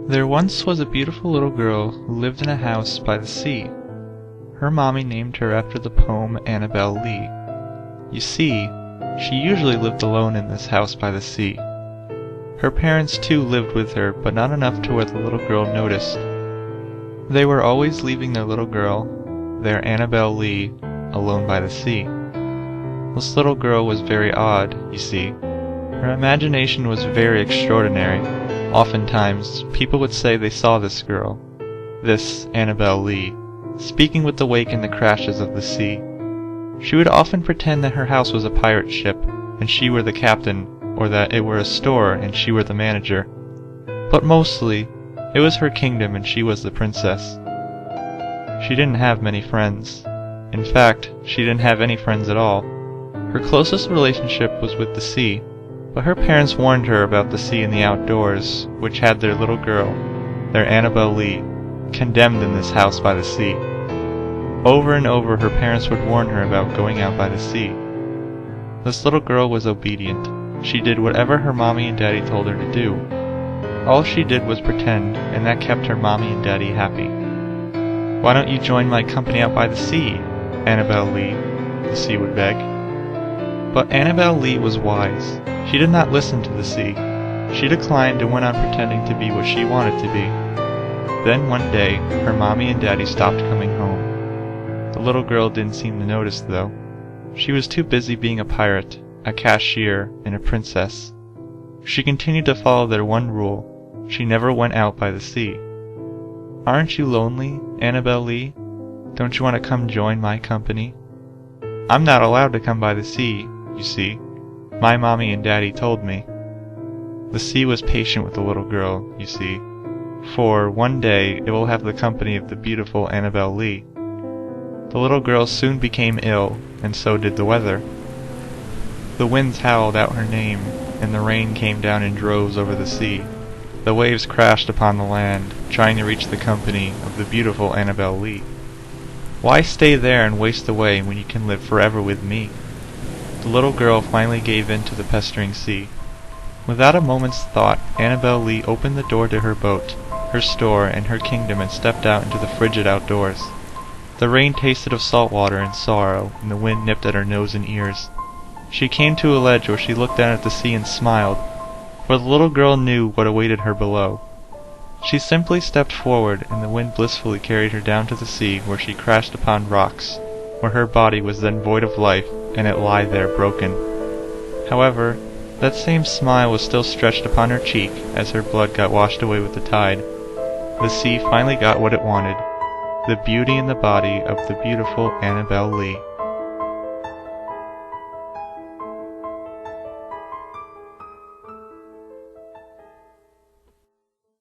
There once was a beautiful little girl who lived in a house by the sea. Her mommy named her after the poem Annabel Lee. You see, she usually lived alone in this house by the sea. Her parents too lived with her, but not enough to where the little girl noticed. They were always leaving their little girl, their Annabel Lee, alone by the sea. This little girl was very odd, you see. Her imagination was very extraordinary. Oftentimes, people would say they saw this girl, this Annabel Lee, speaking with the wake and the crashes of the sea. She would often pretend that her house was a pirate ship, and she were the captain, or that it were a store, and she were the manager. But mostly, it was her kingdom and she was the princess. She didn't have many friends. In fact, she didn't have any friends at all. Her closest relationship was with the sea, but her parents warned her about the sea and the outdoors, which had their little girl, their Annabel Lee, condemned in this house by the sea. Over and over her parents would warn her about going out by the sea. This little girl was obedient. She did whatever her mommy and daddy told her to do. All she did was pretend, and that kept her mommy and daddy happy. "Why don't you join my company out by the sea, Annabel Lee?" the sea would beg. But Annabel Lee was wise. She did not listen to the sea. She declined and went on pretending to be what she wanted to be. Then one day, her mommy and daddy stopped coming home. The little girl didn't seem to notice, though. She was too busy being a pirate, a cashier, and a princess. She continued to follow their one rule. She never went out by the sea. "Aren't you lonely, Annabel Lee? Don't you want to come join my company?" "I'm not allowed to come by the sea, you see. My mommy and daddy told me." The sea was patient with the little girl, you see, for one day it will have the company of the beautiful Annabel Lee. The little girl soon became ill, and so did the weather. The winds howled out her name, and the rain came down in droves over the sea. The waves crashed upon the land, trying to reach the company of the beautiful Annabel Lee. Why stay there and waste away when you can live forever with me? The little girl finally gave in to the pestering sea. Without a moment's thought, Annabel Lee opened the door to her boat, her store, and her kingdom and stepped out into the frigid outdoors. The rain tasted of salt water and sorrow, and the wind nipped at her nose and ears. She came to a ledge where she looked down at the sea and smiled, for the little girl knew what awaited her below. She simply stepped forward, and the wind blissfully carried her down to the sea, where she crashed upon rocks, where her body was then void of life, and it lay there broken. However, that same smile was still stretched upon her cheek as her blood got washed away with the tide. The sea finally got what it wanted, the beauty in the body of the beautiful Annabel Lee.